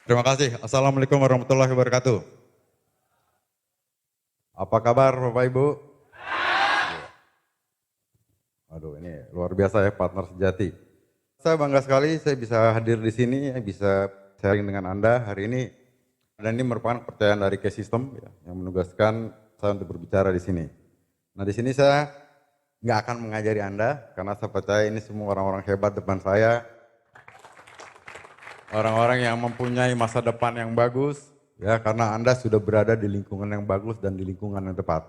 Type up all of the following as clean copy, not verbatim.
Terima kasih. Assalamualaikum warahmatullahi wabarakatuh. Apa kabar Bapak Ibu? Aduh, ini luar biasa ya, partner sejati. Saya bangga sekali saya bisa hadir di sini, bisa sharing dengan Anda hari ini. Dan ini merupakan kepercayaan dari K-System ya, yang menugaskan saya untuk berbicara di sini. Nah, di sini saya nggak akan mengajari Anda karena saya percaya ini semua orang-orang hebat depan saya, orang-orang yang mempunyai masa depan yang bagus, ya karena Anda sudah berada di lingkungan yang bagus dan di lingkungan yang tepat.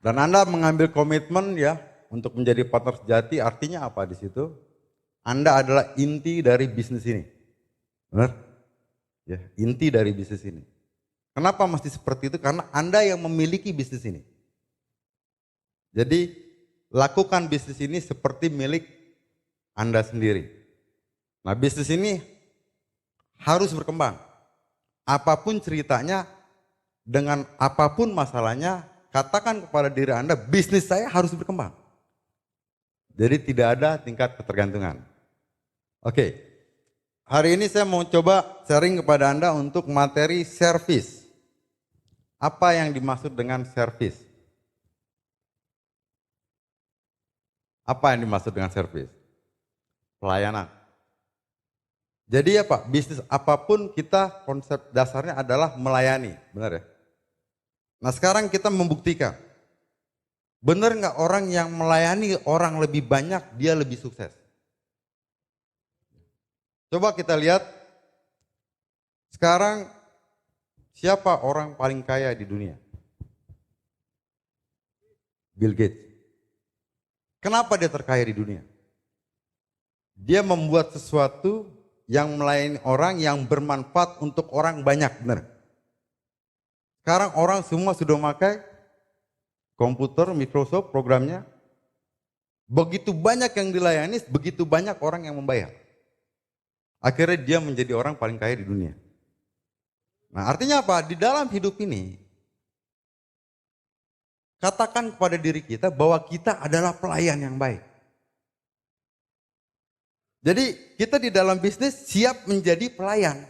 Dan Anda mengambil komitmen ya untuk menjadi partner sejati, artinya apa di situ? Anda adalah inti dari bisnis ini. Benar? Ya, inti dari bisnis ini. Kenapa mesti seperti itu? Karena Anda yang memiliki bisnis ini. Jadi lakukan bisnis ini seperti milik Anda sendiri. Nah, bisnis ini harus berkembang. Apapun ceritanya, dengan apapun masalahnya, katakan kepada diri Anda, bisnis saya harus berkembang. Jadi tidak ada tingkat ketergantungan. Oke, hari ini saya mau coba sharing kepada Anda untuk materi service. Apa yang dimaksud dengan service? Apa yang dimaksud dengan service? Pelayanan. Jadi apa? Bisnis apapun kita konsep dasarnya adalah melayani, benar ya? Nah sekarang kita membuktikan, benar nggak orang yang melayani orang lebih banyak, dia lebih sukses? Coba kita lihat, sekarang siapa orang paling kaya di dunia? Bill Gates. Kenapa dia terkaya di dunia? Dia membuat sesuatu yang melayani orang yang bermanfaat untuk orang banyak, benar? Sekarang orang semua sudah memakai komputer Microsoft programnya. Begitu banyak yang dilayani, begitu banyak orang yang membayar. Akhirnya dia menjadi orang paling kaya di dunia. Nah artinya apa? Di dalam hidup ini, katakan kepada diri kita bahwa kita adalah pelayan yang baik. Jadi kita di dalam bisnis siap menjadi pelayan,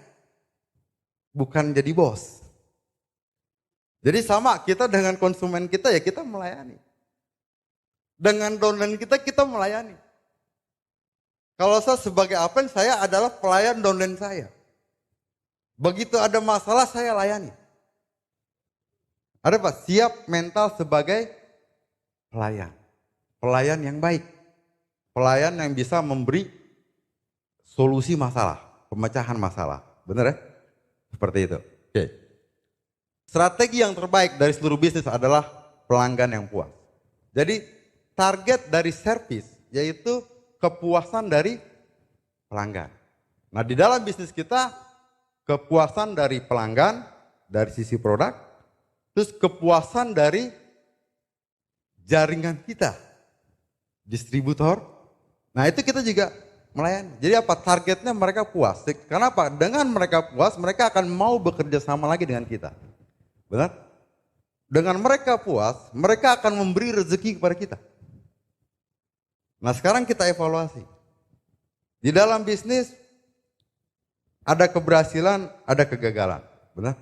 bukan jadi bos. Jadi sama kita dengan konsumen kita ya kita melayani. Dengan downline kita melayani. Kalau saya sebagai Apen, saya adalah pelayan downline saya. Begitu ada masalah saya layani. Ada Pak, siap mental sebagai pelayan. Pelayan yang baik. Pelayan yang bisa memberi solusi masalah, pemecahan masalah. Benar ya? Seperti itu. Oke. Strategi yang terbaik dari seluruh bisnis adalah pelanggan yang puas. Jadi target dari service yaitu kepuasan dari pelanggan. Nah di dalam bisnis kita kepuasan dari pelanggan dari sisi produk, terus kepuasan dari jaringan kita, distributor. Nah itu kita juga melayani. Jadi apa targetnya mereka puas. Kenapa? Dengan mereka puas mereka akan mau bekerja sama lagi dengan kita. Benar? Dengan mereka puas, mereka akan memberi rezeki kepada kita. Nah sekarang kita evaluasi. Di dalam bisnis ada keberhasilan, ada kegagalan. Benar?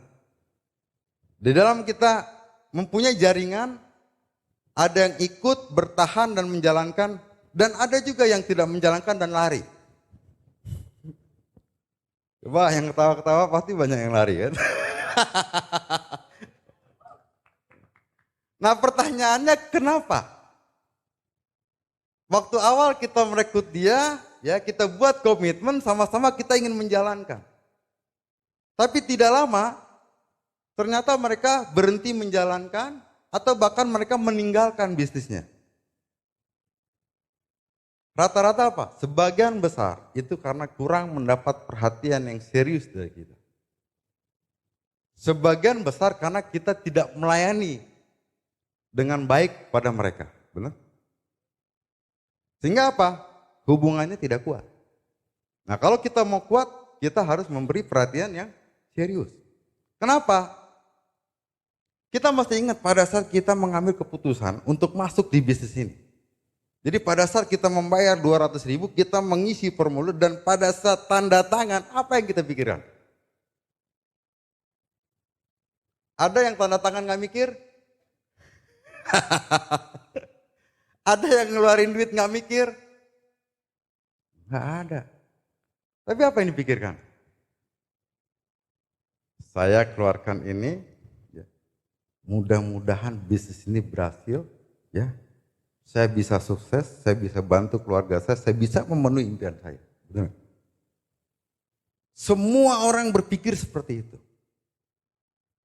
Di dalam kita mempunyai jaringan, ada yang ikut, bertahan dan menjalankan, dan ada juga yang tidak menjalankan dan lari. Coba yang ketawa-ketawa pasti banyak yang lari kan? Nah pertanyaannya kenapa? Waktu awal kita merekrut dia, ya kita buat komitmen sama-sama kita ingin menjalankan. Tapi tidak lama, ternyata mereka berhenti menjalankan atau bahkan mereka meninggalkan bisnisnya. Rata-rata apa? Sebagian besar itu karena kurang mendapat perhatian yang serius dari kita. Sebagian besar karena kita tidak melayani dengan baik pada mereka, benar? Sehingga apa? Hubungannya tidak kuat. Nah kalau kita mau kuat, kita harus memberi perhatian yang serius. Kenapa? Kita mesti ingat pada saat kita mengambil keputusan untuk masuk di bisnis ini. Jadi pada saat kita membayar 200.000, kita mengisi formulir dan pada saat tanda tangan, apa yang kita pikirkan? Ada yang tanda tangan nggak mikir? Ada yang ngeluarin duit nggak mikir? Nggak ada. Tapi apa yang dipikirkan? Saya keluarkan ini, ya, mudah-mudahan bisnis ini berhasil, ya. Saya bisa sukses, saya bisa bantu keluarga saya bisa memenuhi impian saya. Benar. Semua orang berpikir seperti itu.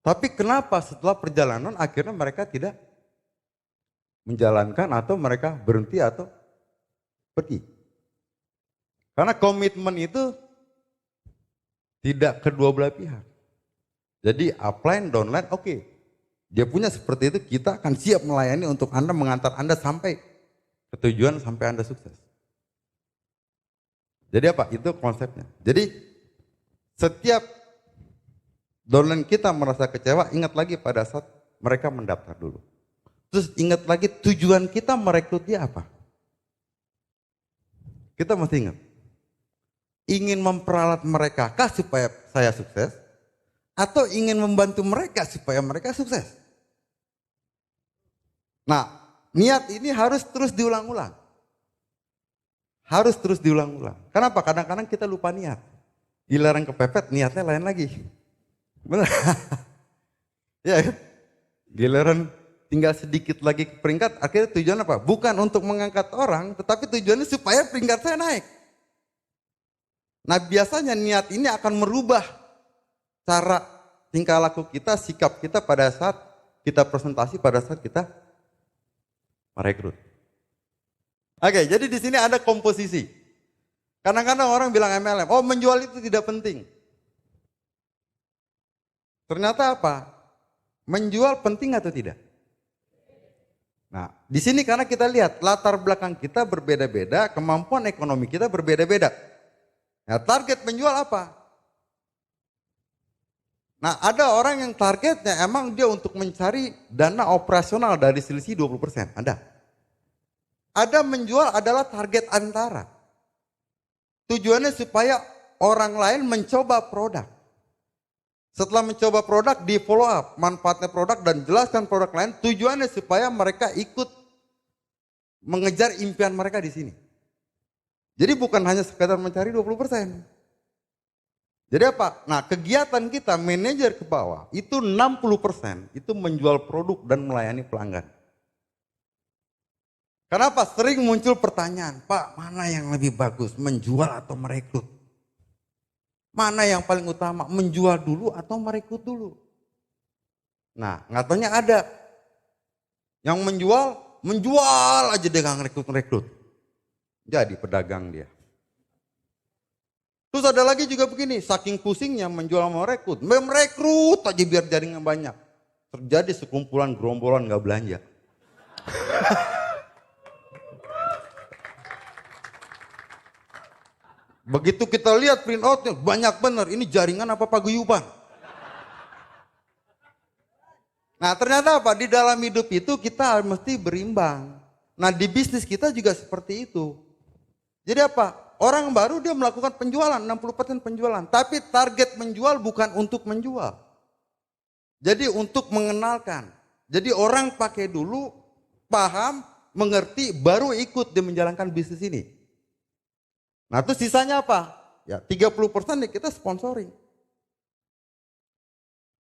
Tapi kenapa setelah perjalanan akhirnya mereka tidak menjalankan atau mereka berhenti atau pergi? Karena komitmen itu tidak kedua belah pihak. Jadi upline, downline, oke. Dia punya seperti itu, kita akan siap melayani untuk Anda, mengantar Anda sampai ke tujuan, sampai Anda sukses. Jadi apa? Itu konsepnya. Jadi setiap downline kita merasa kecewa, ingat lagi pada saat mereka mendaftar dulu. Terus ingat lagi tujuan kita merekrut dia apa? Kita mesti ingat. Ingin memperalat mereka kah supaya saya sukses? Atau ingin membantu mereka supaya mereka sukses? Nah, niat ini harus terus diulang-ulang. Harus terus diulang-ulang. Kenapa? Kadang-kadang kita lupa niat. Giliran kepepet, niatnya lain lagi. Benar? Ya, giliran tinggal sedikit lagi ke peringkat, akhirnya tujuan apa? Bukan untuk mengangkat orang, tetapi tujuannya supaya peringkat saya naik. Nah, biasanya niat ini akan merubah cara tingkah laku kita, sikap kita pada saat kita presentasi, pada saat kita merekrut. Oke, jadi di sini ada komposisi. Kadang-kadang orang bilang MLM, oh menjual itu tidak penting. Ternyata apa? Menjual penting atau tidak? Nah, di sini karena kita lihat latar belakang kita berbeda-beda, kemampuan ekonomi kita berbeda-beda. Nah, target menjual apa? Nah, ada orang yang targetnya emang dia untuk mencari dana operasional dari selisih 20%. Ada. Ada menjual adalah target antara. Tujuannya supaya orang lain mencoba produk. Setelah mencoba produk, di follow up manfaatnya produk dan jelaskan produk lain. Tujuannya supaya mereka ikut mengejar impian mereka di sini. Jadi bukan hanya sekedar mencari 20%. Jadi apa? Nah, kegiatan kita manajer ke bawah itu 60% itu menjual produk dan melayani pelanggan. Kenapa? Sering muncul pertanyaan, Pak, mana yang lebih bagus, menjual atau merekrut? Mana yang paling utama, menjual dulu atau merekrut dulu? Nah, ngatanya ada yang menjual aja dia nggak ngerekrut. Jadi pedagang dia. Terus ada lagi juga begini, saking pusingnya menjual mau merekrut aja biar jaringan banyak. Terjadi sekumpulan gerombolan nggak belanja. Begitu kita lihat print outnya banyak bener, ini jaringan apa paguyuban? Nah ternyata apa? Di dalam hidup itu kita mesti berimbang. Nah di bisnis kita juga seperti itu. Jadi apa? Orang baru dia melakukan penjualan, 60% penjualan. Tapi target menjual bukan untuk menjual. Jadi untuk mengenalkan. Jadi orang pakai dulu, paham, mengerti, baru ikut dia menjalankan bisnis ini. Nah terus sisanya apa? Ya 30% ya kita sponsoring.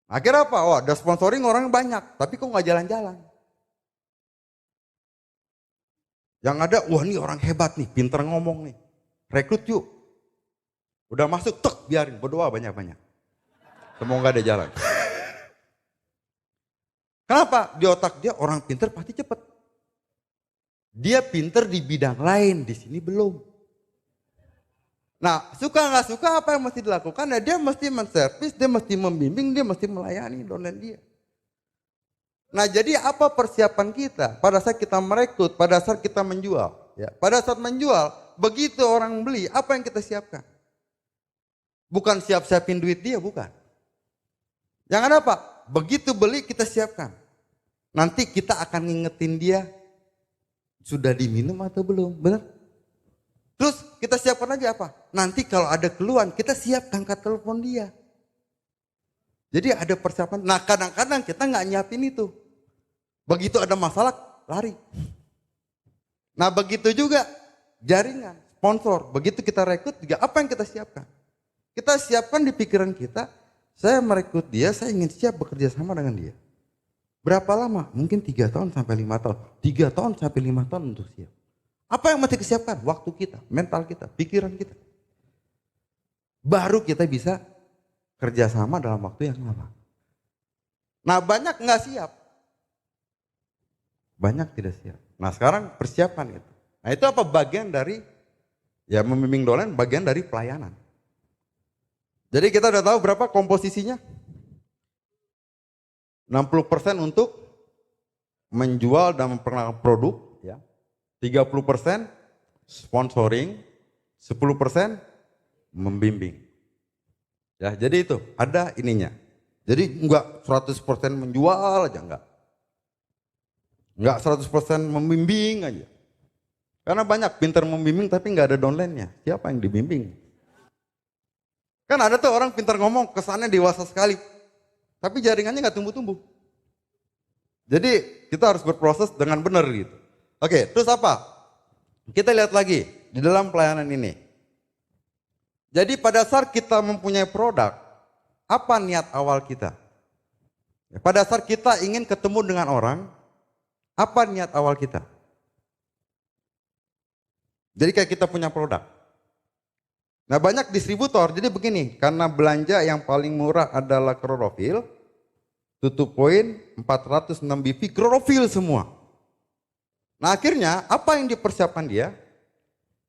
Akhirnya apa? Oh ada sponsoring orang banyak, tapi kok nggak jalan-jalan. Yang ada, wah ini orang hebat nih, pinter ngomong nih. Rekrut yuk. Udah masuk, tek, biarin, berdoa banyak-banyak. Semoga ada jalan. Kenapa? Di otak dia orang pinter pasti cepet. Dia pinter di bidang lain, di sini belum. Nah, suka nggak suka apa yang mesti dilakukan? Ya dia mesti menservis, dia mesti membimbing, dia mesti melayani downline dia. Nah, jadi apa persiapan kita pada saat kita merekrut, pada saat kita menjual? Ya, pada saat menjual, begitu orang beli, apa yang kita siapkan? Bukan siap-siapin duit dia, bukan. Jangan apa? Begitu beli kita siapkan. Nanti kita akan ngingetin dia, sudah diminum atau belum, benar? Terus kita siapkan lagi apa? Nanti kalau ada keluhan, kita siap angkat telepon dia. Jadi ada persiapan. Nah kadang-kadang kita nggak nyiapin itu. Begitu ada masalah, lari. Nah begitu juga jaringan, sponsor. Begitu kita rekrut juga apa yang kita siapkan? Kita siapkan di pikiran kita, saya merekrut dia, saya ingin siap bekerja sama dengan dia. Berapa lama? Mungkin 3 tahun sampai 5 tahun. 3 tahun sampai 5 tahun untuk siap. Apa yang mesti disiapkan? Waktu kita, mental kita, pikiran kita. Baru kita bisa kerjasama dalam waktu yang lama. Nah banyak nggak siap. Banyak tidak siap. Nah sekarang persiapan itu. Nah itu apa? Bagian dari, ya membimbing dolen bagian dari pelayanan. Jadi kita udah tahu berapa komposisinya? 60% untuk menjual dan memperkenalkan produk, ya. 30% sponsoring, 10% membimbing. Ya, jadi itu ada ininya. Jadi enggak 100% menjual aja enggak. Enggak 100% membimbing aja. Karena banyak pintar membimbing tapi enggak ada downline-nya. Siapa yang dibimbing? Kan ada tuh orang pintar ngomong, kesannya dewasa sekali. Tapi jaringannya nggak tumbuh-tumbuh. Jadi kita harus berproses dengan benar gitu. Oke, terus apa? Kita lihat lagi di dalam pelayanan ini. Jadi pada saat kita mempunyai produk, apa niat awal kita? Pada saat kita ingin ketemu dengan orang, apa niat awal kita? Jadi kayak kita punya produk. Nah banyak distributor, jadi begini, karena belanja yang paling murah adalah klorofil, tutup poin 406 BV klorofil semua. Nah akhirnya apa yang dipersiapkan dia?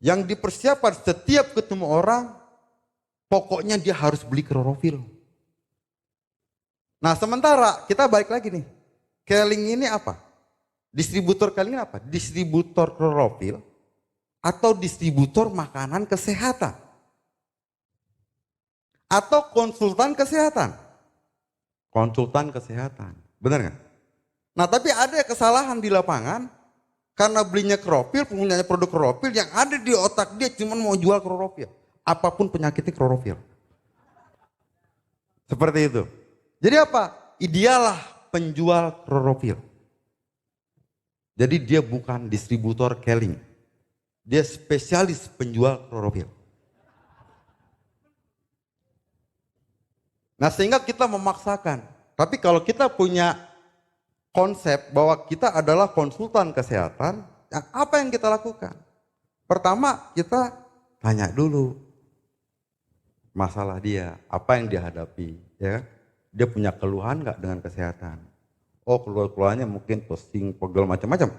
Yang dipersiapkan setiap ketemu orang, pokoknya dia harus beli klorofil. Nah sementara kita balik lagi nih, Keling ini apa? Distributor Keling ini apa? Distributor klorofil atau distributor makanan kesehatan? Atau konsultan kesehatan? Konsultan kesehatan, benar nggak? Nah tapi ada kesalahan di lapangan, karena belinya klorofil, penggunanya produk klorofil, yang ada di otak dia cuma mau jual klorofil. Apapun penyakitnya klorofil. Seperti itu. Jadi apa? Dialah penjual klorofil. Jadi dia bukan distributor Keling. Dia spesialis penjual klorofil. Nah sehingga kita memaksakan. Tapi kalau kita punya konsep bahwa kita adalah konsultan kesehatan, apa yang kita lakukan? Pertama kita tanya dulu masalah dia, apa yang dia hadapi, ya. Dia punya keluhan nggak dengan kesehatan? Oh keluhannya mungkin pusing, pegel macam-macam.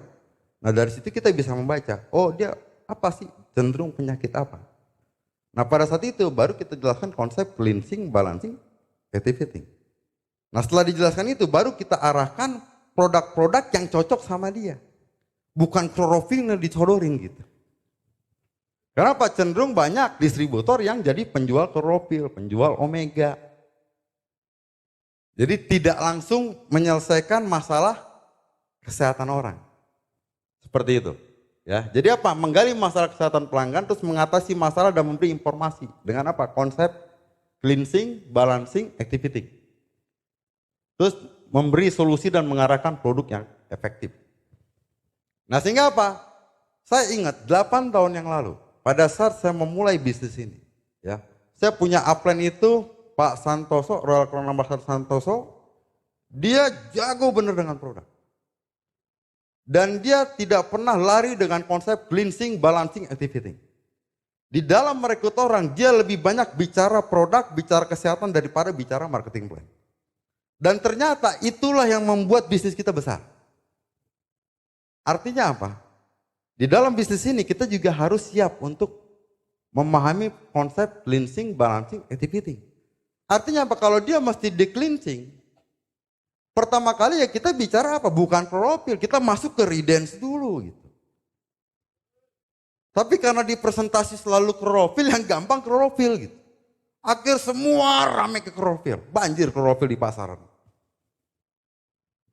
Nah dari situ kita bisa membaca, oh dia apa sih, cenderung penyakit apa? Nah pada saat itu baru kita jelaskan konsep cleansing, balancing, activating. Nah setelah dijelaskan itu baru kita arahkan produk-produk yang cocok sama dia. Bukan klorofilnya dicodorin gitu. Kenapa? Cenderung banyak distributor yang jadi penjual klorofil, penjual omega. Jadi tidak langsung menyelesaikan masalah kesehatan orang. Seperti itu. Ya, jadi apa? Menggali masalah kesehatan pelanggan terus mengatasi masalah dan memberi informasi. Dengan apa? Konsep cleansing, balancing, activating. Terus memberi solusi dan mengarahkan produk yang efektif. Nah sehingga apa? Saya ingat 8 tahun yang lalu, pada saat saya memulai bisnis ini, ya, saya punya upline itu Pak Santoso, Royal Crown Ambassador Santoso, dia jago bener dengan produk. Dan dia tidak pernah lari dengan konsep cleansing, balancing, activating. Di dalam merekrut orang, dia lebih banyak bicara produk, bicara kesehatan daripada bicara marketing plan. Dan ternyata itulah yang membuat bisnis kita besar. Artinya apa? Di dalam bisnis ini kita juga harus siap untuk memahami konsep cleansing, balancing, activating. Artinya apa? Kalau dia mesti de-cleansing, pertama kali ya kita bicara apa? Bukan klorofil, kita masuk ke Redens dulu gitu. Tapi karena di presentasi selalu klorofil, yang gampang klorofil gitu. Akhir semua rame ke klorofil, banjir klorofil di pasaran.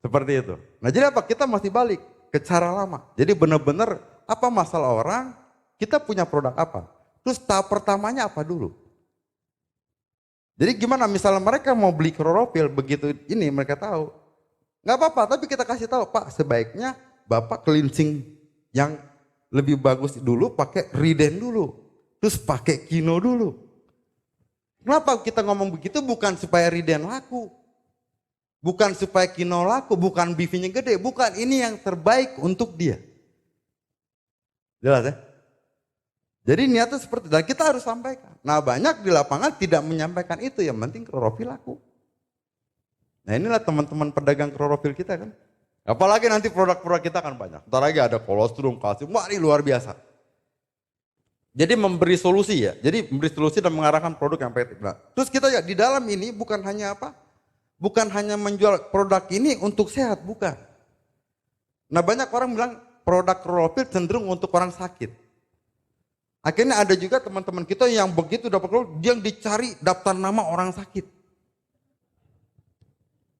Seperti itu. Nah jadi apa? Kita masih balik ke cara lama. Jadi benar-benar apa masalah orang, kita punya produk apa. Terus tahap pertamanya apa dulu? Jadi gimana misalnya mereka mau beli klorofil, begitu ini mereka tahu. Nggak apa-apa, tapi kita kasih tahu, Pak, sebaiknya Bapak cleansing yang lebih bagus dulu, pakai Riden dulu. Terus pakai Kino dulu. Kenapa kita ngomong begitu? Bukan supaya Riden laku. Bukan supaya Kino laku, bukan BV-nya gede. Bukan, ini yang terbaik untuk dia. Jelas ya? Jadi niatnya seperti itu, dan kita harus sampaikan. Nah banyak di lapangan tidak menyampaikan itu, yang penting klorofil laku. Nah inilah teman-teman pedagang klorofil kita kan. Apalagi nanti produk-produk kita akan banyak. Ntar lagi ada kolostrum, kalsium, wah ini luar biasa. Jadi memberi solusi ya, jadi memberi solusi dan mengarahkan produk yang efektif. Nah, terus kita ya di dalam ini bukan hanya apa? Bukan hanya menjual produk ini untuk sehat, bukan. Nah banyak orang bilang produk klorofil cenderung untuk orang sakit. Akhirnya ada juga teman-teman kita yang begitu dapat klorofil, dia yang dicari daftar nama orang sakit.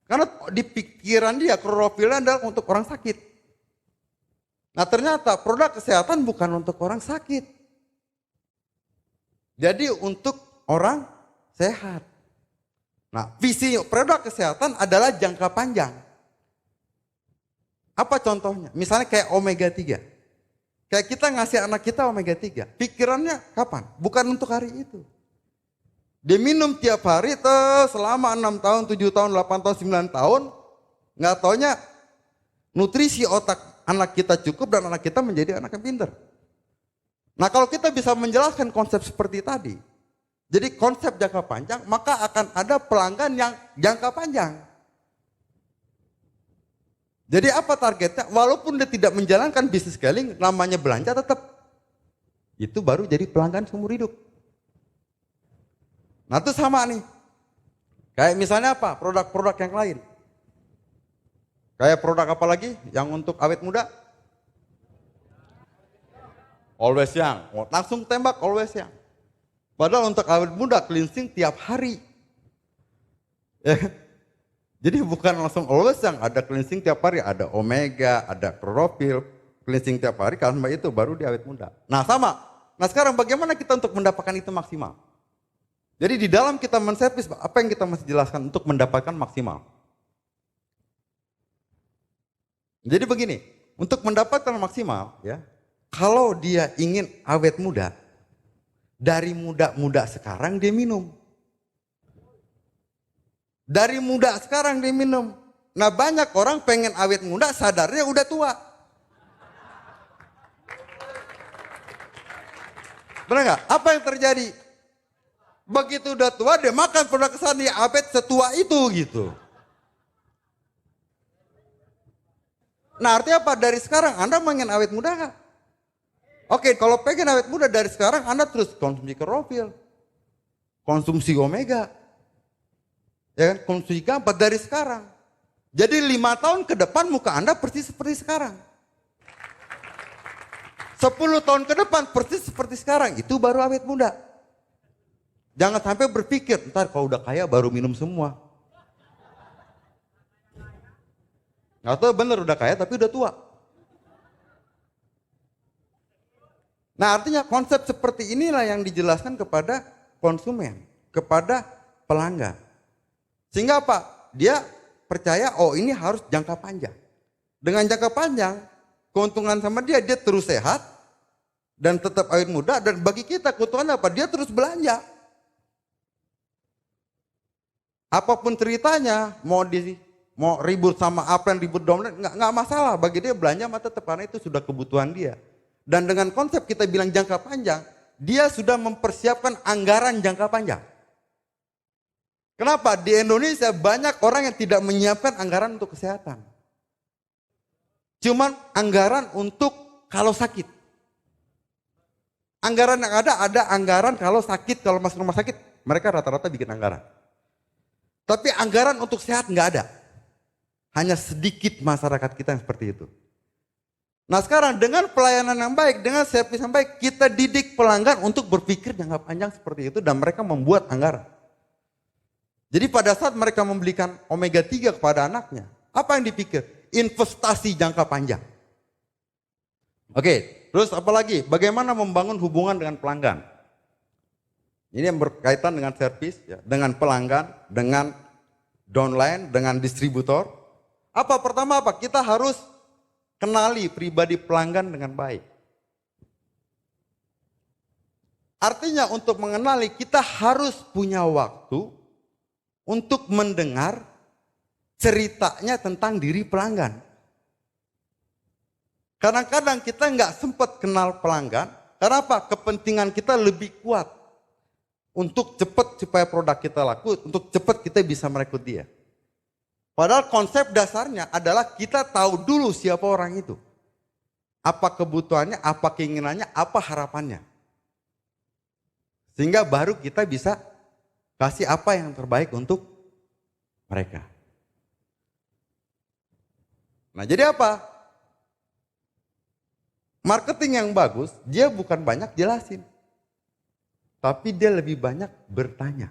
Karena di pikiran dia klorofilnya adalah untuk orang sakit. Nah ternyata produk kesehatan bukan untuk orang sakit. Jadi untuk orang sehat. Nah visi produk kesehatan adalah jangka panjang. Apa contohnya? Misalnya kayak omega 3. Kayak kita ngasih anak kita omega 3, pikirannya kapan? Bukan untuk hari itu. Dia minum tiap hari selama 6 tahun, 7 tahun, 8 tahun, 9 tahun. Nggak taunya nutrisi otak anak kita cukup dan anak kita menjadi anak yang pintar. Nah kalau kita bisa menjelaskan konsep seperti tadi, jadi konsep jangka panjang, maka akan ada pelanggan yang jangka panjang. Jadi apa targetnya? Walaupun dia tidak menjalankan bisnis scaling, namanya belanja tetap. Itu baru jadi pelanggan seumur hidup. Nah itu sama nih. Kayak misalnya apa? Produk-produk yang lain. Kayak produk apa lagi yang untuk awet muda? Always Young. Langsung tembak Always Young. Padahal untuk awet muda cleansing tiap hari. Ya. Jadi bukan langsung Always Young, ada cleansing tiap hari, ada omega, ada klorofil, cleansing tiap hari, karena itu baru di awet muda. Nah sama, nah sekarang bagaimana kita untuk mendapatkan itu maksimal? Jadi di dalam kita menservis, apa yang kita mesti jelaskan untuk mendapatkan maksimal? Jadi begini, untuk mendapatkan maksimal, ya, kalau dia ingin awet muda, dari muda-muda sekarang dia minum. Dari muda sekarang diminum. Nah banyak orang pengen awet muda, sadarnya udah tua. Benar nggak? Apa yang terjadi? Begitu udah tua dia makan produk kesehatan, dia awet setua itu gitu. Nah artinya apa? Dari sekarang Anda pengen awet muda nggak? Oke, kalau pengen awet muda dari sekarang Anda terus konsumsi klorofil, konsumsi omega. Ya kan, konsumsi keempat dari sekarang. Jadi 5 tahun ke depan muka Anda persis seperti sekarang. 10 tahun ke depan persis seperti sekarang. Itu baru awet muda. Jangan sampai berpikir, ntar kalau udah kaya baru minum semua. Nggak tahu bener udah kaya tapi udah tua. Nah artinya konsep seperti inilah yang dijelaskan kepada konsumen, kepada pelanggan. Sehingga apa? Dia percaya, oh ini harus jangka panjang. Dengan jangka panjang, keuntungan sama dia terus sehat, dan tetap awet muda, dan bagi kita keuntungan apa? Dia terus belanja. Apapun ceritanya, mau ribut sama apa yang ribut dominan, nggak masalah. Bagi dia belanja mah tetap, karena itu sudah kebutuhan dia. Dan dengan konsep kita bilang jangka panjang, dia sudah mempersiapkan anggaran jangka panjang. Kenapa? Di Indonesia banyak orang yang tidak menyiapkan anggaran untuk kesehatan. Cuman anggaran untuk kalau sakit. Anggaran yang ada anggaran kalau sakit, kalau masuk rumah sakit, mereka rata-rata bikin anggaran. Tapi anggaran untuk sehat nggak ada. Hanya sedikit masyarakat kita yang seperti itu. Nah sekarang dengan pelayanan yang baik, dengan servis yang baik, kita didik pelanggan untuk berpikir jangka panjang seperti itu dan mereka membuat anggaran. Jadi pada saat mereka membelikan omega 3 kepada anaknya, apa yang dipikir? Investasi jangka panjang. Oke, terus apa lagi? Bagaimana membangun hubungan dengan pelanggan? Ini yang berkaitan dengan servis, ya, dengan pelanggan, dengan downline, dengan distributor. Apa pertama apa? Kita harus kenali pribadi pelanggan dengan baik. Artinya untuk mengenali kita harus punya waktu untuk mendengar ceritanya tentang diri pelanggan. Kadang-kadang kita nggak sempat kenal pelanggan, karena apa? Kepentingan kita lebih kuat. Untuk cepat supaya produk kita laku, untuk cepat kita bisa merekrut dia. Padahal konsep dasarnya adalah kita tahu dulu siapa orang itu. Apa kebutuhannya, apa keinginannya, apa harapannya. Sehingga baru kita bisa kasih apa yang terbaik untuk mereka. Nah, jadi apa? Marketing yang bagus, dia bukan banyak jelasin. Tapi dia lebih banyak bertanya.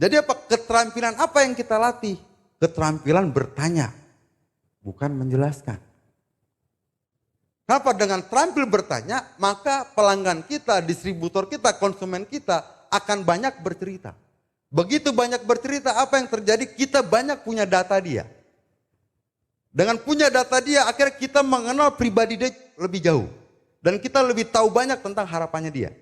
Jadi apa? Keterampilan apa yang kita latih? Keterampilan bertanya, bukan menjelaskan. Kenapa? Dengan terampil bertanya, maka pelanggan kita, distributor kita, konsumen kita akan banyak bercerita. Begitu banyak bercerita, apa yang terjadi? Kita banyak punya data dia. Dengan punya data dia, akhirnya kita mengenal pribadi dia lebih jauh. Dan kita lebih tahu banyak tentang harapannya dia.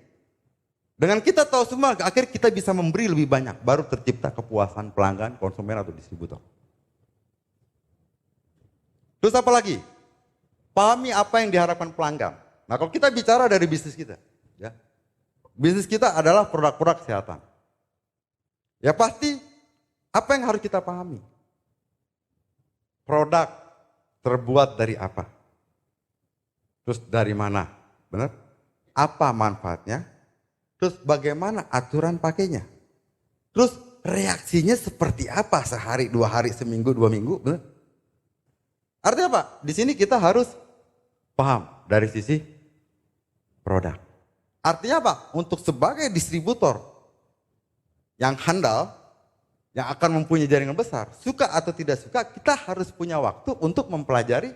Dengan kita tahu semua, akhirnya kita bisa memberi lebih banyak. Baru tercipta kepuasan pelanggan, konsumen atau distributor. Terus apa lagi? Pahami apa yang diharapkan pelanggan. Nah, kalau kita bicara dari bisnis kita, ya, bisnis kita adalah produk-produk kesehatan. Ya pasti, apa yang harus kita pahami? Produk terbuat dari apa? Terus dari mana? Benar? Apa manfaatnya? Terus bagaimana aturan pakainya? Terus reaksinya seperti apa sehari, 2 hari, seminggu, 2 minggu? Benar? Artinya apa? Di sini kita harus paham dari sisi produk. Artinya apa? Untuk sebagai distributor yang handal, yang akan mempunyai jaringan besar, suka atau tidak suka, kita harus punya waktu untuk mempelajari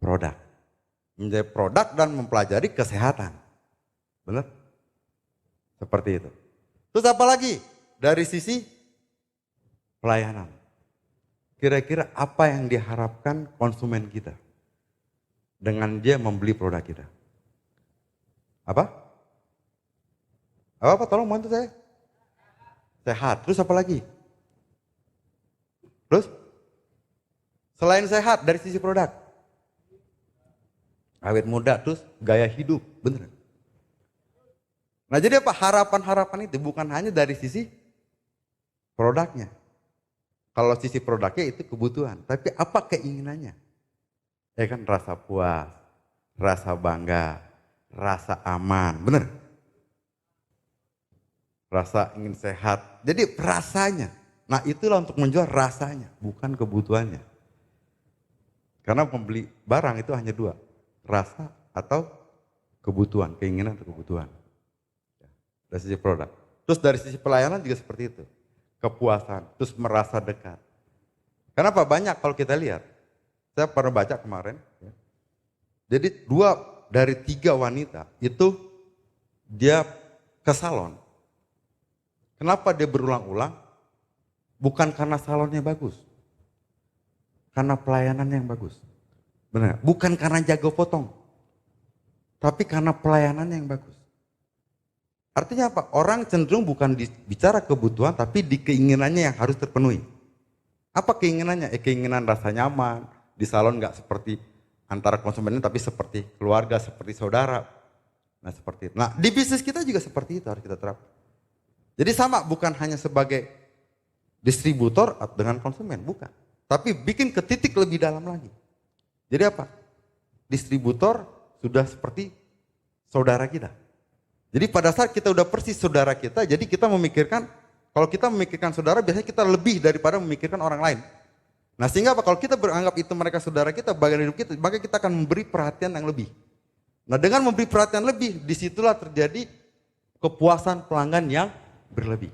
produk. Menjadi produk dan mempelajari kesehatan. Benar? Seperti itu. Terus apa lagi? Dari sisi pelayanan. Kira-kira apa yang diharapkan konsumen kita dengan dia membeli produk kita? Apa? Apa? Tolong bantu saya. Sehat. Terus apa lagi? Terus? Selain sehat dari sisi produk. Awet muda, terus gaya hidup. Bener. Nah, jadi apa? Harapan-harapan itu bukan hanya dari sisi produknya. Kalau sisi produknya itu kebutuhan, tapi apa keinginannya? Ya kan, rasa puas, rasa bangga, rasa aman, bener? Rasa ingin sehat. Jadi rasanya. Nah, itulah untuk menjual rasanya, bukan kebutuhannya. Karena pembeli barang itu hanya 2, rasa atau kebutuhan, keinginan atau kebutuhan. Dari sisi produk. Terus dari sisi pelayanan juga seperti itu. Kepuasan, terus merasa dekat. Kenapa? Banyak kalau kita lihat. Saya pernah baca kemarin. Ya. Jadi 2 dari 3 wanita itu dia ke salon. Kenapa dia berulang-ulang? Bukan karena salonnya bagus. Karena pelayanan yang bagus. Benar. Bukan karena jago potong. Tapi karena pelayanan yang bagus. Artinya apa? Orang cenderung bukan bicara kebutuhan, tapi di keinginannya yang harus terpenuhi. Apa keinginannya? Keinginan rasa nyaman, di salon nggak seperti antara konsumennya, tapi seperti keluarga, seperti saudara. Nah seperti itu. Nah di bisnis kita juga seperti itu harus kita terapkan. Jadi sama, bukan hanya sebagai distributor dengan konsumen, bukan. Tapi bikin ke titik lebih dalam lagi. Jadi apa? Distributor sudah seperti saudara kita. Jadi pada saat kita udah persis saudara kita, jadi kita memikirkan, kalau kita memikirkan saudara, biasanya kita lebih daripada memikirkan orang lain. Nah sehingga apa? Kalau kita beranggap itu mereka saudara kita, bagian hidup kita, maka kita akan memberi perhatian yang lebih. Nah dengan memberi perhatian lebih, disitulah terjadi kepuasan pelanggan yang berlebih.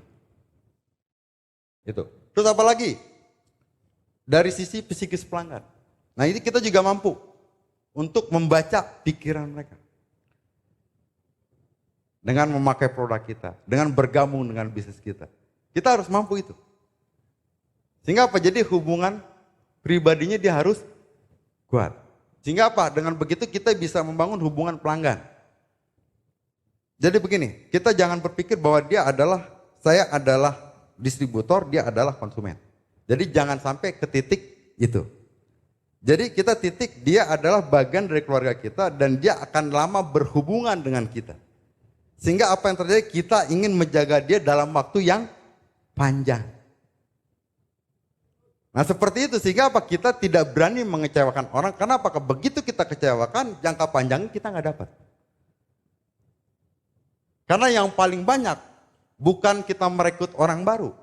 Itu. Terus apa lagi? Dari sisi psikis pelanggan. Nah ini kita juga mampu untuk membaca pikiran mereka. dengan memakai produk kita, dengan bergabung dengan bisnis kita. Kita harus mampu itu. Sehingga apa? Jadi hubungan pribadinya dia harus kuat. Sehingga apa? Dengan begitu kita bisa membangun hubungan pelanggan. Jadi begini, kita jangan berpikir bahwa saya adalah distributor, dia adalah konsumen. Jadi jangan sampai ke titik itu. Jadi kita titik, dia adalah bagian dari keluarga kita dan dia akan lama berhubungan dengan kita. Sehingga apa yang terjadi, kita ingin menjaga dia dalam waktu yang panjang. Nah seperti itu, sehingga apa? Kita tidak berani mengecewakan orang. Karena apa? Begitu kita kecewakan, jangka panjangnya kita nggak dapat. Karena yang paling banyak bukan kita merekrut orang baru.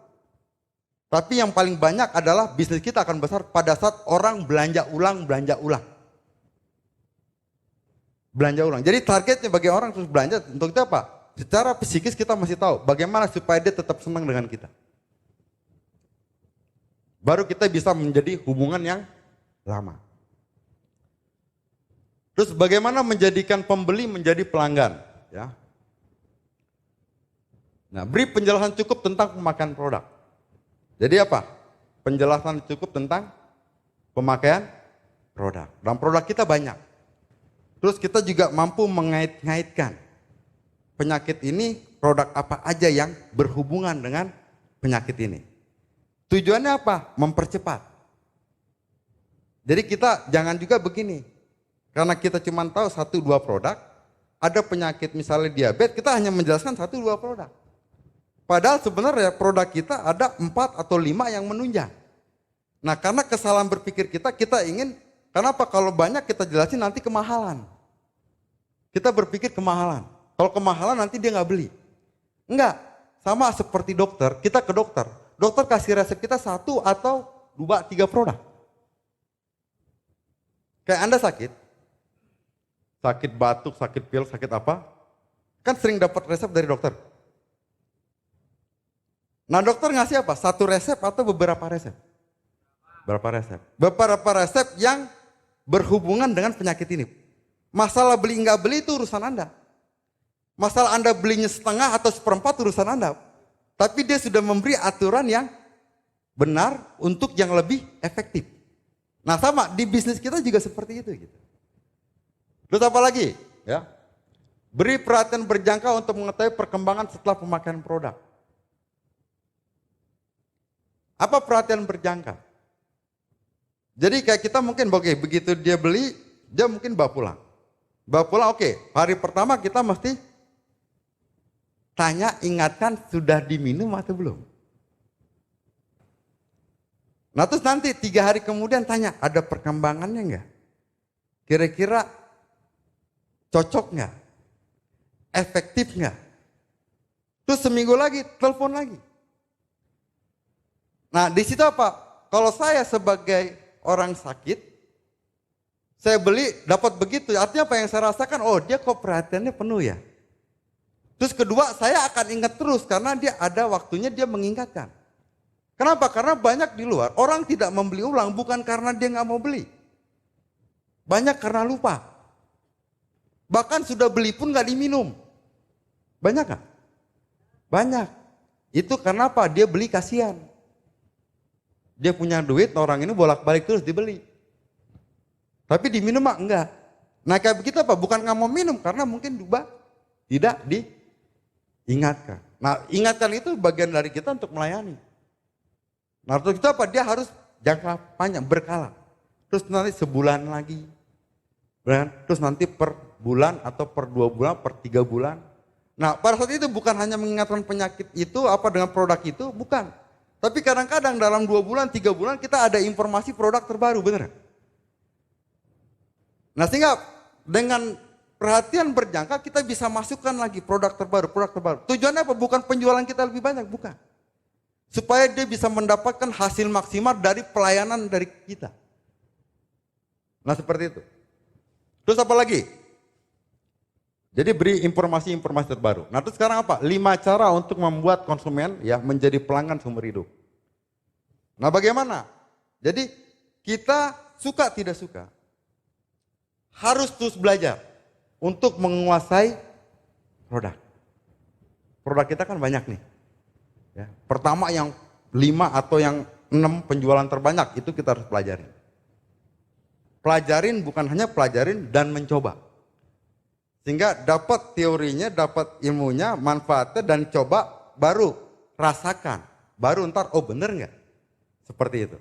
Tapi yang paling banyak adalah bisnis kita akan besar pada saat orang belanja ulang. Belanja ulang. Jadi targetnya bagi orang terus belanja untuk itu apa? Secara psikis kita masih tahu bagaimana supaya dia tetap senang dengan kita. Baru kita bisa menjadi hubungan yang lama. Terus bagaimana menjadikan pembeli menjadi pelanggan? Ya. Nah, beri penjelasan cukup tentang pemakaian produk. Jadi apa? Penjelasan cukup tentang pemakaian produk. Dan produk kita banyak. Terus kita juga mampu mengait-ngaitkan penyakit ini, produk apa aja yang berhubungan dengan penyakit ini. Tujuannya apa? Mempercepat. Jadi kita jangan juga begini. Karena kita cuma tahu 1-2 produk, ada penyakit misalnya diabetes, kita hanya menjelaskan 1-2 produk. Padahal sebenarnya produk kita ada 4 atau 5 yang menunjang. Nah karena kesalahan berpikir kita ingin, kenapa kalau banyak kita jelasin nanti kemahalan. Kita berpikir kemahalan. Kalau kemahalan nanti dia nggak beli. Enggak, sama seperti dokter, kita ke dokter. Dokter kasih resep kita 1 atau 2-3 produk. Kayak Anda sakit batuk, sakit pil, sakit apa, kan sering dapat resep dari dokter. Nah dokter ngasih apa? 1 resep atau beberapa resep? Beberapa resep yang berhubungan dengan penyakit ini. Masalah beli nggak beli itu urusan Anda. Masalah Anda belinya setengah atau 1/4 urusan Anda. Tapi dia sudah memberi aturan yang benar untuk yang lebih efektif. Nah sama, di bisnis kita juga seperti itu. Gitu. Terus apa lagi? Ya, beri perhatian berjangka untuk mengetahui perkembangan setelah pemakaian produk. Apa perhatian berjangka? Jadi kayak kita mungkin begitu dia beli, dia mungkin bawa pulang. Hari pertama kita mesti tanya, ingatkan sudah diminum atau belum. Nah terus nanti 3 hari kemudian tanya, ada perkembangannya enggak? Kira-kira cocok enggak? Efektif enggak? Terus seminggu lagi, telepon lagi. Nah di situ apa? Kalau saya sebagai orang sakit, saya beli dapat begitu, artinya apa yang saya rasakan? Oh dia kok perhatiannya penuh ya. Terus kedua, saya akan ingat terus karena dia ada waktunya dia mengingatkan. Kenapa? Karena banyak di luar orang tidak membeli ulang bukan karena dia nggak mau beli, banyak karena lupa. Bahkan sudah beli pun nggak diminum. Banyak nggak? Banyak. Itu karena apa? Dia beli kasihan. Dia punya duit, orang ini bolak-balik terus dibeli. Tapi diminum mah enggak. Nah kayak begitu apa? Bukan nggak mau minum karena mungkin juga tidak diingatkan. Nah ingatkan itu bagian dari kita untuk melayani. Nah untuk itu apa? Dia harus jangka panjang, berkala. Terus nanti sebulan lagi. Terus nanti per bulan atau per 2 bulan, per 3 bulan. Nah pada saat itu bukan hanya mengingatkan penyakit itu apa dengan produk itu, bukan. Tapi kadang-kadang dalam 2 bulan, 3 bulan kita ada informasi produk terbaru, benar? Nah sehingga dengan perhatian berjangka kita bisa masukkan lagi produk terbaru. Tujuannya apa? Bukan penjualan kita lebih banyak, bukan. Supaya dia bisa mendapatkan hasil maksimal dari pelayanan dari kita. Nah seperti itu. Terus apa lagi? Jadi beri informasi-informasi terbaru. Nah terus sekarang apa? 5 cara untuk membuat konsumen ya menjadi pelanggan sumber hidup. Nah bagaimana? Jadi kita suka tidak suka harus terus belajar untuk menguasai produk. produk kita kan banyak nih. Ya. Pertama yang 5 atau yang 6 penjualan terbanyak itu kita harus pelajarin. Pelajarin bukan hanya pelajarin dan mencoba. Sehingga dapat teorinya, dapat ilmunya, manfaatnya dan coba baru rasakan. Baru ntar oh bener nggak? Seperti itu.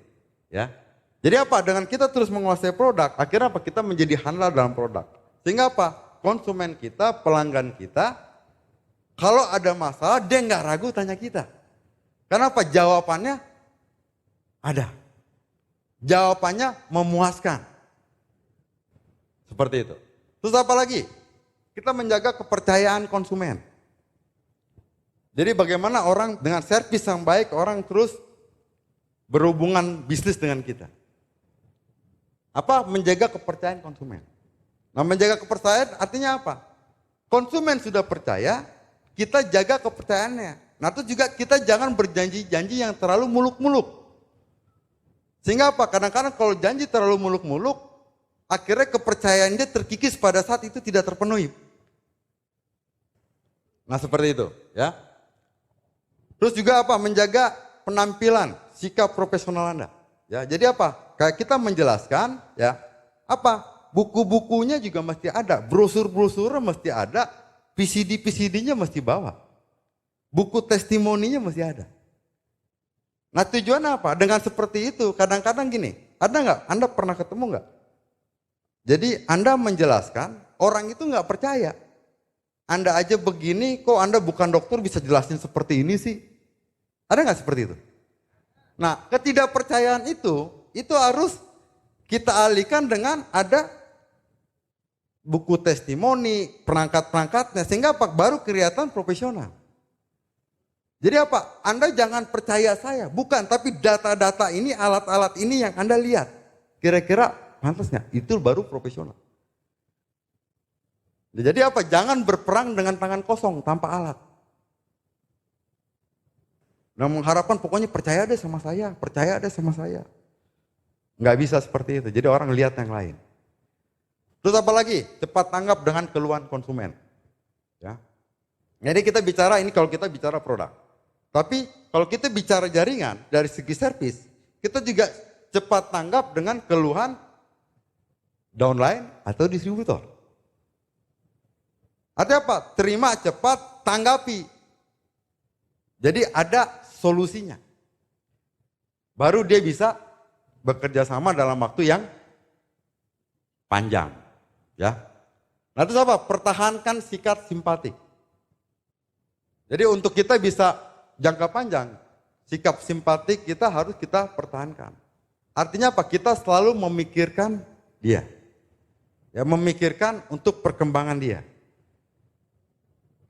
Ya. Jadi apa? Dengan kita terus menguasai produk, akhirnya apa? Kita menjadi handal dalam produk. Sehingga apa? Konsumen kita, pelanggan kita, kalau ada masalah dia nggak ragu tanya kita. Kenapa? Jawabannya ada. Jawabannya memuaskan. Seperti itu. Terus apa lagi? Kita menjaga kepercayaan konsumen. Jadi bagaimana orang dengan servis yang baik, orang terus berhubungan bisnis dengan kita. Apa? Menjaga kepercayaan konsumen. Nah, menjaga kepercayaan artinya apa? Konsumen sudah percaya, kita jaga kepercayaannya. Nah, itu juga kita jangan berjanji-janji yang terlalu muluk-muluk. Sehingga apa? Kadang-kadang kalau janji terlalu muluk-muluk, akhirnya kepercayaan dia terkikis pada saat itu tidak terpenuhi. Nah, seperti itu, ya. Terus juga apa? Menjaga penampilan, sikap profesional Anda. Ya, jadi apa? Kayak kita menjelaskan, ya, apa? Buku-bukunya juga mesti ada, brosur-brosurnya mesti ada, PCD-PCD-nya mesti bawa. Buku testimoninya mesti ada. Nah, tujuannya apa? Dengan seperti itu, kadang-kadang gini, ada nggak? Anda pernah ketemu nggak? Jadi Anda menjelaskan, orang itu nggak percaya. Anda aja begini, kok Anda bukan dokter bisa jelasin seperti ini sih? Ada nggak seperti itu? Nah, ketidakpercayaan itu harus kita alihkan dengan ada buku testimoni, perangkat-perangkatnya, sehingga apa? Baru kelihatan profesional. Jadi apa? Anda jangan percaya saya, bukan, tapi data-data ini, alat-alat ini yang Anda lihat. Kira-kira pantasnya, itu baru profesional. Jadi apa? Jangan berperang dengan tangan kosong, tanpa alat. Nah, mengharapkan pokoknya percaya deh sama saya, percaya deh sama saya. Nggak bisa seperti itu, jadi orang lihat yang lain. Terus apa lagi? Cepat tanggap dengan keluhan konsumen. Ya. Jadi kita bicara ini kalau kita bicara produk. Tapi kalau kita bicara jaringan dari segi servis, kita juga cepat tanggap dengan keluhan downline atau distributor. Artinya apa? Terima cepat, tanggapi. Jadi ada solusinya. Baru dia bisa bekerja sama dalam waktu yang panjang. Ya. Nah, terus apa? Pertahankan sikap simpatik. Jadi untuk kita bisa jangka panjang, sikap simpatik kita harus kita pertahankan. Artinya apa? Kita selalu memikirkan dia. Ya, memikirkan untuk perkembangan dia.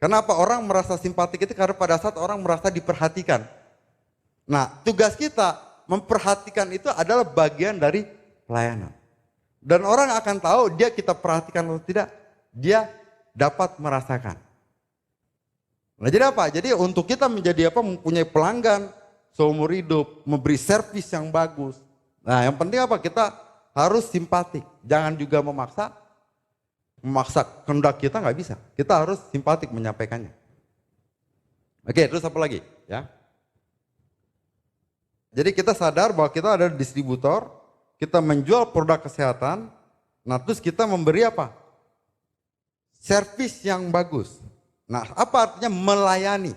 Kenapa orang merasa simpatik itu? Karena pada saat orang merasa diperhatikan. Nah, tugas kita memperhatikan itu adalah bagian dari pelayanan. Dan orang akan tahu dia kita perhatikan atau tidak, dia dapat merasakan. Nah, jadi apa? Jadi untuk kita menjadi apa? Mempunyai pelanggan seumur hidup, memberi servis yang bagus. Nah, yang penting apa? Kita harus simpatik. Jangan juga memaksa kehendak kita nggak bisa. Kita harus simpatik menyampaikannya. Oke, terus apa lagi? Ya. Jadi kita sadar bahwa kita ada distributor, kita menjual produk kesehatan, nah terus kita memberi apa? Servis yang bagus. Nah, apa artinya melayani?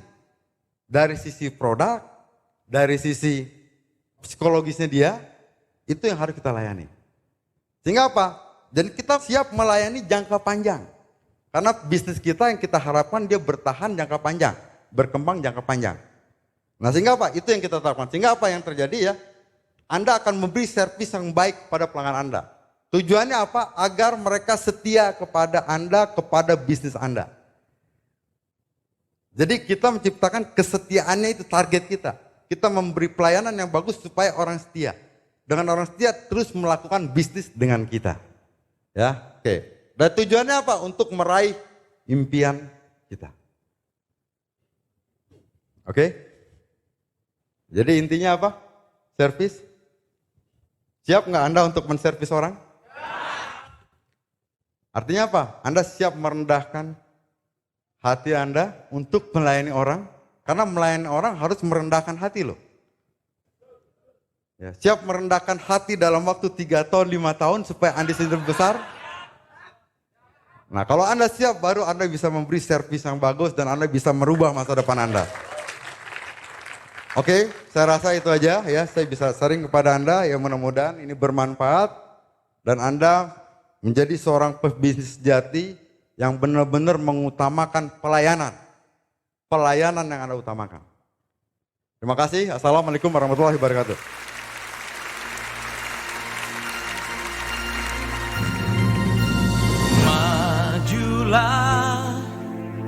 Dari sisi produk, dari sisi psikologisnya dia, itu yang harus kita layani. Sehingga apa? Dan kita siap melayani jangka panjang. Karena bisnis kita yang kita harapkan dia bertahan jangka panjang, berkembang jangka panjang. Nah, sehingga apa? Itu yang kita harapkan. Sehingga apa yang terjadi ya? Anda akan memberi servis yang baik pada pelanggan Anda. Tujuannya apa? Agar mereka setia kepada Anda, kepada bisnis Anda. Jadi kita menciptakan kesetiaannya, itu target kita. Kita memberi pelayanan yang bagus supaya orang setia. Dengan orang setia terus melakukan bisnis dengan kita. Ya, oke. Dan tujuannya apa? Untuk meraih impian kita. Oke? Jadi intinya apa? Servis. Siap nggak Anda untuk menservis orang? Artinya apa? Anda siap merendahkan hati Anda untuk melayani orang? Karena melayani orang harus merendahkan hati loh. Ya, siap merendahkan hati dalam waktu 3 tahun, 5 tahun supaya Anda sendiri besar? Nah kalau Anda siap baru Anda bisa memberi servis yang bagus dan Anda bisa merubah masa depan Anda. Oke, saya rasa itu aja ya. Saya bisa sharing kepada Anda ya, mudah-mudahan ini bermanfaat dan Anda menjadi seorang pebisnis sejati yang benar-benar mengutamakan pelayanan. Pelayanan yang Anda utamakan. Terima kasih. Assalamualaikum warahmatullahi wabarakatuh.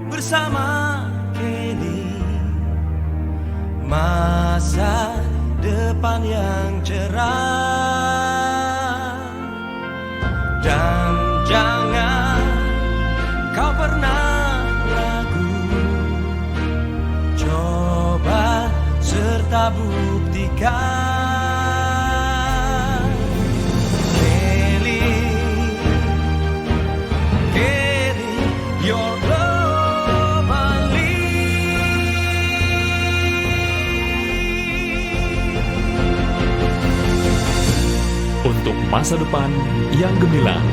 Bersama Kenny, masa depan yang cerah, dan jangan kau pernah ragu, coba serta buktikan. Untuk masa depan yang gemilang.